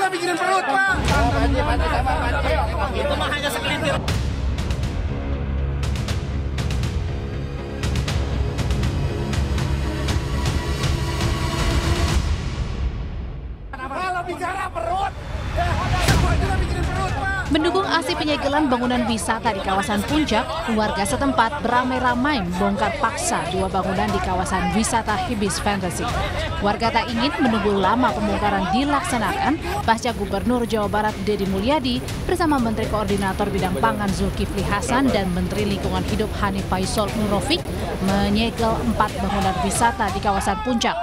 kita pikirin perut, Pak. Itu mah hanya segelintir. Kalau bicara perut, semua kita pikirin perut, Pak. Mendukung aksi penyegelan bangunan wisata di kawasan Puncak, warga setempat beramai-ramai membongkar paksa dua bangunan di kawasan wisata Hibis Fantasy. Warga tak ingin menunggu lama pembongkaran dilaksanakan pasca Gubernur Jawa Barat Deddy Mulyadi bersama Menteri Koordinator Bidang Pangan Zulkifli Hasan dan Menteri Lingkungan Hidup Hanif Faisal Nurofik menyegel 4 bangunan wisata di kawasan Puncak.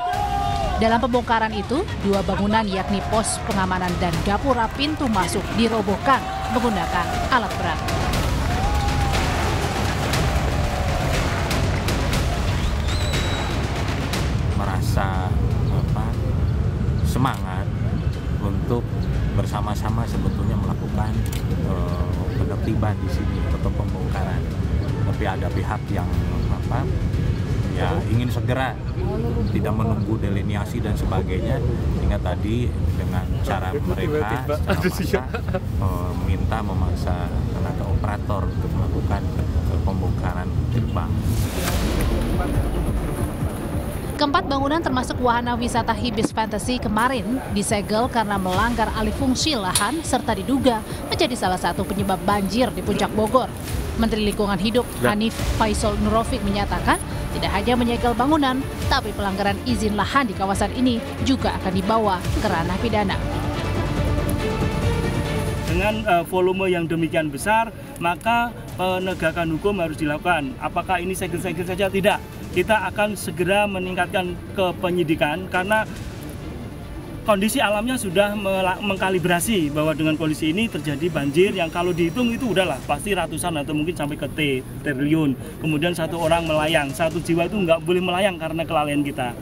Dalam pembongkaran itu, 2 bangunan yakni pos pengamanan dan gapura pintu masuk dirobohkan menggunakan alat berat. Merasa semangat untuk bersama-sama sebetulnya melakukan penertiban di sini atau pembongkaran. Tapi ada pihak yang ingin segera, tidak menunggu delineasi dan sebagainya, sehingga tadi dengan cara mereka memaksa tenaga operator untuk melakukan pembongkaran gerbang. Keempat bangunan termasuk wahana wisata Hibis Fantasy kemarin disegel karena melanggar alih fungsi lahan serta diduga menjadi salah satu penyebab banjir di Puncak Bogor. Menteri Lingkungan Hidup Hanif Faisal Nurofik menyatakan tidak hanya menyegel bangunan, tapi pelanggaran izin lahan di kawasan ini juga akan dibawa ke ranah pidana. Dengan volume yang demikian besar, maka penegakan hukum harus dilakukan. Apakah ini segel-segel saja? Tidak. Kita akan segera meningkatkan ke penyidikan karena kondisi alamnya sudah mengkalibrasi bahwa dengan kondisi ini terjadi banjir yang kalau dihitung itu udahlah pasti ratusan atau mungkin sampai ke triliun. Kemudian 1 orang melayang, 1 jiwa itu nggak boleh melayang karena kelalaian kita.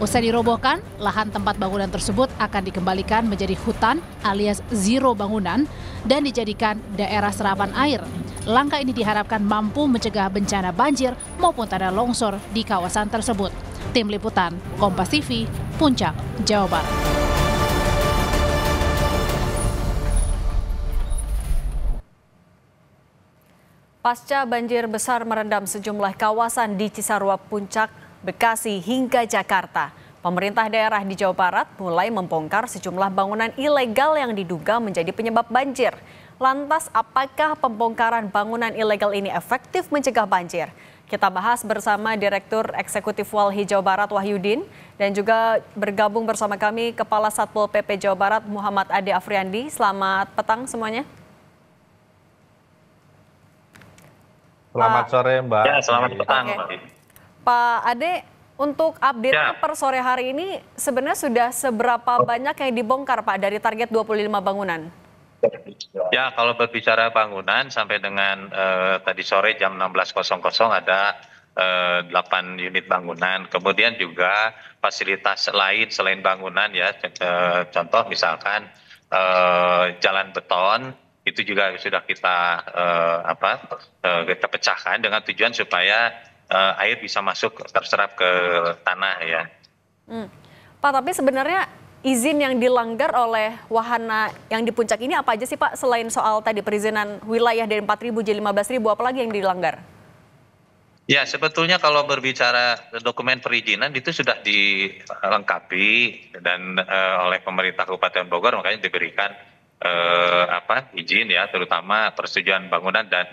Usai dirobohkan, lahan tempat bangunan tersebut akan dikembalikan menjadi hutan alias zero bangunan dan dijadikan daerah serapan air. Langkah ini diharapkan mampu mencegah bencana banjir maupun tanah longsor di kawasan tersebut. Tim Liputan, Kompas TV, Puncak, Jawa Barat. Pasca banjir besar merendam sejumlah kawasan di Cisarua, Puncak, Bekasi hingga Jakarta, pemerintah daerah di Jawa Barat mulai membongkar sejumlah bangunan ilegal yang diduga menjadi penyebab banjir. Lantas, apakah pembongkaran bangunan ilegal ini efektif mencegah banjir? Kita bahas bersama Direktur Eksekutif Walhi Jawa Barat Wahyudin dan juga bergabung bersama kami Kepala Satpol PP Jawa Barat Muhammad Ade Afriandi. Selamat petang semuanya. Selamat sore Mbak. Ya, selamat petang. Oke. Pak Ade, untuk update per sore hari ini sebenarnya sudah seberapa banyak yang dibongkar Pak dari target 25 bangunan? Ya, kalau berbicara bangunan sampai dengan tadi sore jam 16.00 ada 8 unit bangunan. Kemudian juga fasilitas lain selain bangunan ya, contoh misalkan jalan beton itu juga sudah kita kita pecahkan dengan tujuan supaya air bisa masuk terserap ke tanah ya. Pak, tapi sebenarnya izin yang dilanggar oleh wahana yang di Puncak ini apa aja sih Pak? Selain soal tadi perizinan wilayah dari 4.000 jadi 15.000, apalagi yang dilanggar? Ya, sebetulnya kalau berbicara dokumen perizinan itu sudah dilengkapi dan oleh pemerintah Kabupaten Bogor, makanya diberikan izin ya, terutama persetujuan bangunan dan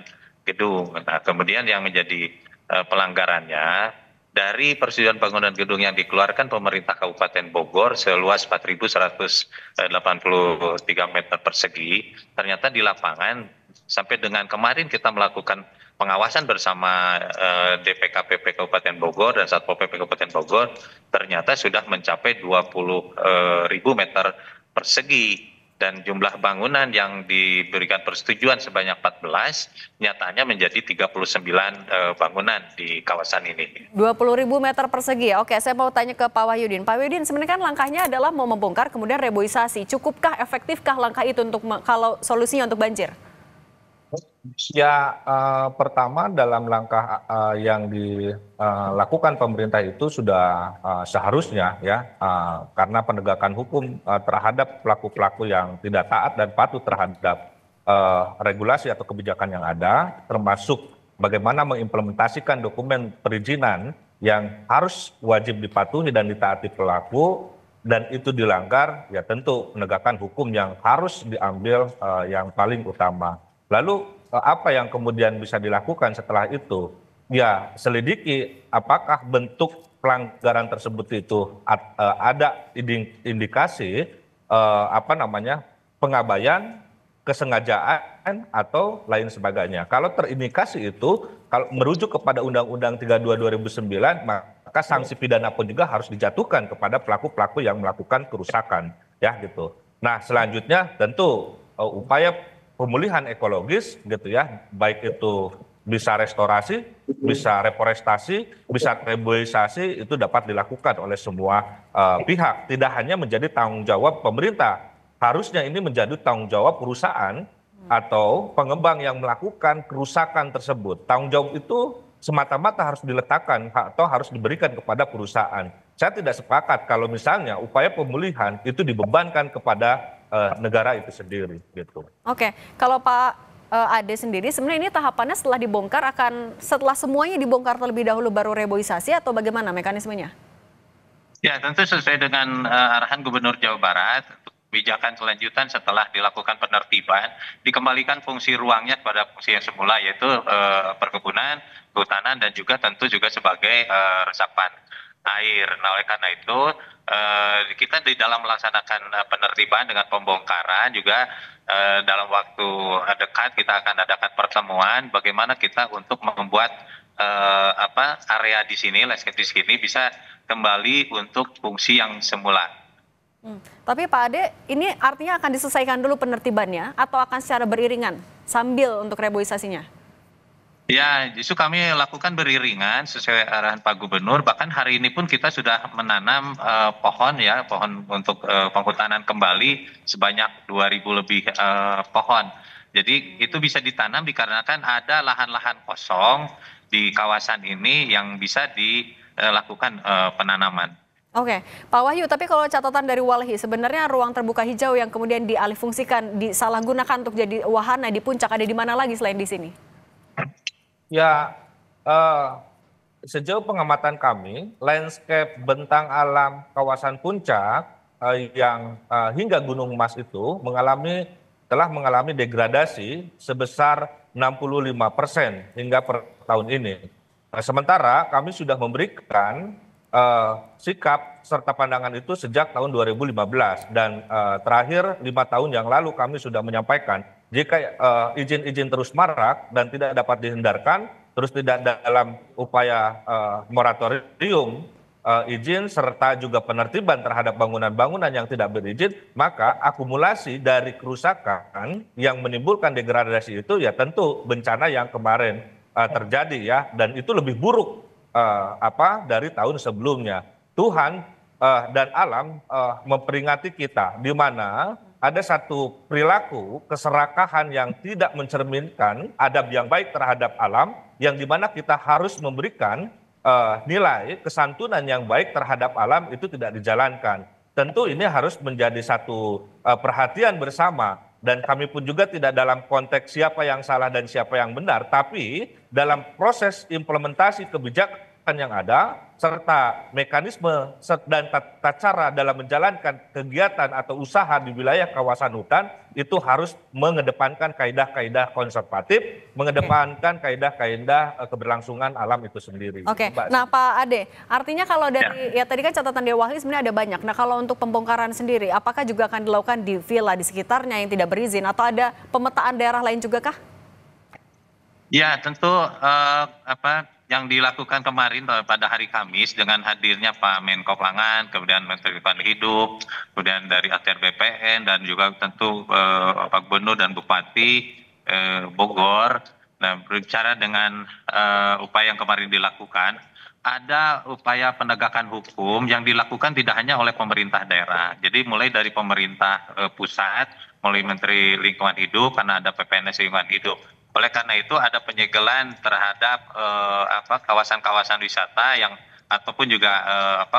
gedung. Nah, kemudian yang menjadi pelanggarannya dari persetujuan bangunan gedung yang dikeluarkan pemerintah Kabupaten Bogor seluas 4.183 meter persegi, ternyata di lapangan sampai dengan kemarin kita melakukan pengawasan bersama DPKPP Kabupaten Bogor dan Satpol PP Kabupaten Bogor, ternyata sudah mencapai 20.000 meter persegi. Dan jumlah bangunan yang diberikan persetujuan sebanyak 14, nyatanya menjadi 39 bangunan di kawasan ini. 20.000 meter persegi. Oke, saya mau tanya ke Pak Wahyudin. Pak Wahyudin, sebenarnya kan langkahnya adalah mau membongkar kemudian reboisasi. Cukupkah, efektifkah langkah itu untuk kalau solusinya untuk banjir? Ya, pertama dalam langkah yang dilakukan pemerintah itu sudah seharusnya ya, karena penegakan hukum terhadap pelaku-pelaku yang tidak taat dan patuh terhadap regulasi atau kebijakan yang ada, termasuk bagaimana mengimplementasikan dokumen perizinan yang harus wajib dipatuhi dan ditaati pelaku, dan itu dilanggar, ya tentu penegakan hukum yang harus diambil yang paling utama. Lalu apa yang kemudian bisa dilakukan setelah itu? Ya, selidiki apakah bentuk pelanggaran tersebut itu ada indikasi apa namanya pengabaian, kesengajaan atau lain sebagainya. Kalau terindikasi itu, kalau merujuk kepada Undang-Undang 32 2009, maka sanksi pidana pun juga harus dijatuhkan kepada pelaku-pelaku yang melakukan kerusakan, ya gitu. Nah, selanjutnya tentu upaya pemulihan ekologis gitu ya, baik itu bisa restorasi, bisa reforestasi, bisa reboisasi, itu dapat dilakukan oleh semua pihak. Tidak hanya menjadi tanggung jawab pemerintah, harusnya ini menjadi tanggung jawab perusahaan atau pengembang yang melakukan kerusakan tersebut. Tanggung jawab itu semata-mata harus diletakkan atau harus diberikan kepada perusahaan. Saya tidak sepakat kalau misalnya upaya pemulihan itu dibebankan kepada negara itu sendiri gitu. Oke, kalau Pak Ade sendiri sebenarnya ini tahapannya setelah dibongkar setelah semuanya dibongkar terlebih dahulu baru reboisasi atau bagaimana mekanismenya? Ya, tentu sesuai dengan arahan Gubernur Jawa Barat, kebijakan selanjutan setelah dilakukan penertiban, dikembalikan fungsi ruangnya pada fungsi yang semula, yaitu perkebunan, kehutanan, dan juga tentu juga sebagai resapan air. Nah, oleh karena itu kita di dalam melaksanakan penertiban dengan pembongkaran juga dalam waktu dekat kita akan adakan pertemuan bagaimana kita untuk membuat area di sini, landscape di sini bisa kembali untuk fungsi yang semula. Tapi Pak Ade, ini artinya akan diselesaikan dulu penertibannya atau akan secara beriringan sambil untuk reboisasinya? Ya, justru kami lakukan beriringan sesuai arahan Pak Gubernur. Bahkan hari ini pun kita sudah menanam pohon ya, pohon untuk penghutanan kembali sebanyak 2.000 lebih pohon. Jadi itu bisa ditanam dikarenakan ada lahan-lahan kosong di kawasan ini yang bisa dilakukan penanaman. Oke, Pak Wahyu, tapi kalau catatan dari Walhi, sebenarnya ruang terbuka hijau yang kemudian dialihfungsikan, disalahgunakan untuk jadi wahana di puncak ada di mana lagi selain di sini? Ya, sejauh pengamatan kami, landscape bentang alam kawasan puncak yang hingga Gunung Mas itu telah mengalami degradasi sebesar 65% hingga per tahun ini. Sementara kami sudah memberikan sikap serta pandangan itu sejak tahun 2015 dan terakhir 5 tahun yang lalu kami sudah menyampaikan jika izin-izin terus marak dan tidak dapat dihindarkan, terus tidak dalam upaya moratorium izin serta juga penertiban terhadap bangunan-bangunan yang tidak berizin, maka akumulasi dari kerusakan yang menimbulkan degradasi itu ya tentu bencana yang kemarin terjadi ya, dan itu lebih buruk dari tahun sebelumnya. Tuhan dan alam memperingati kita di mana ada satu perilaku keserakahan yang tidak mencerminkan adab yang baik terhadap alam, yang dimana kita harus memberikan nilai kesantunan yang baik terhadap alam itu tidak dijalankan. Tentu ini harus menjadi satu perhatian bersama, dan kami pun juga tidak dalam konteks siapa yang salah dan siapa yang benar, tapi dalam proses implementasi kebijakan yang ada serta mekanisme dan tata cara dalam menjalankan kegiatan atau usaha di wilayah kawasan hutan itu harus mengedepankan kaidah-kaidah konservatif, mengedepankan kaidah-kaidah keberlangsungan alam itu sendiri. Oke, nah Pak Ade, artinya kalau dari ya tadi kan catatan Dewa Walhi sebenarnya ada banyak. Nah kalau untuk pembongkaran sendiri, apakah juga akan dilakukan di villa di sekitarnya yang tidak berizin atau ada pemetaan daerah lain juga kah? Ya tentu yang dilakukan kemarin pada hari Kamis dengan hadirnya Pak Menko Pangan, kemudian Menteri Lingkungan Hidup, kemudian dari ATR BPN dan juga tentu Pak Gubernur dan Bupati Bogor. Nah, berbicara dengan upaya yang kemarin dilakukan, ada upaya penegakan hukum yang dilakukan tidak hanya oleh pemerintah daerah. Jadi mulai dari pemerintah pusat, mulai Menteri Lingkungan Hidup karena ada PPNS Lingkungan Hidup. Oleh karena itu ada penyegelan terhadap kawasan-kawasan wisata yang ataupun juga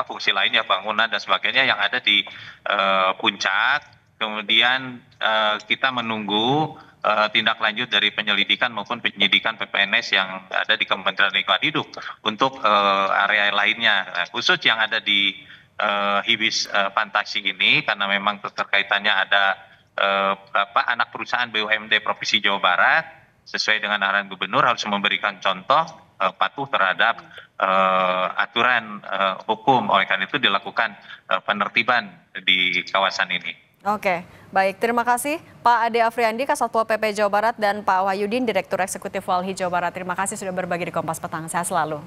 fungsi lainnya bangunan dan sebagainya yang ada di puncak. Kemudian kita menunggu tindak lanjut dari penyelidikan maupun penyidikan PPNS yang ada di Kementerian Lingkungan Hidup untuk area lainnya, khusus yang ada di Hibis Fantasi ini, karena memang keterkaitannya ada anak perusahaan BUMD Provinsi Jawa Barat sesuai dengan arahan gubernur harus memberikan contoh patuh terhadap aturan hukum. Oleh karena itu dilakukan penertiban di kawasan ini. Oke, baik. Terima kasih Pak Ade Afriandi, Kasatpol PP Jawa Barat, dan Pak Wahyudin, Direktur Eksekutif Walhi Jawa Barat. Terima kasih sudah berbagi di Kompas Petang. Sehat selalu.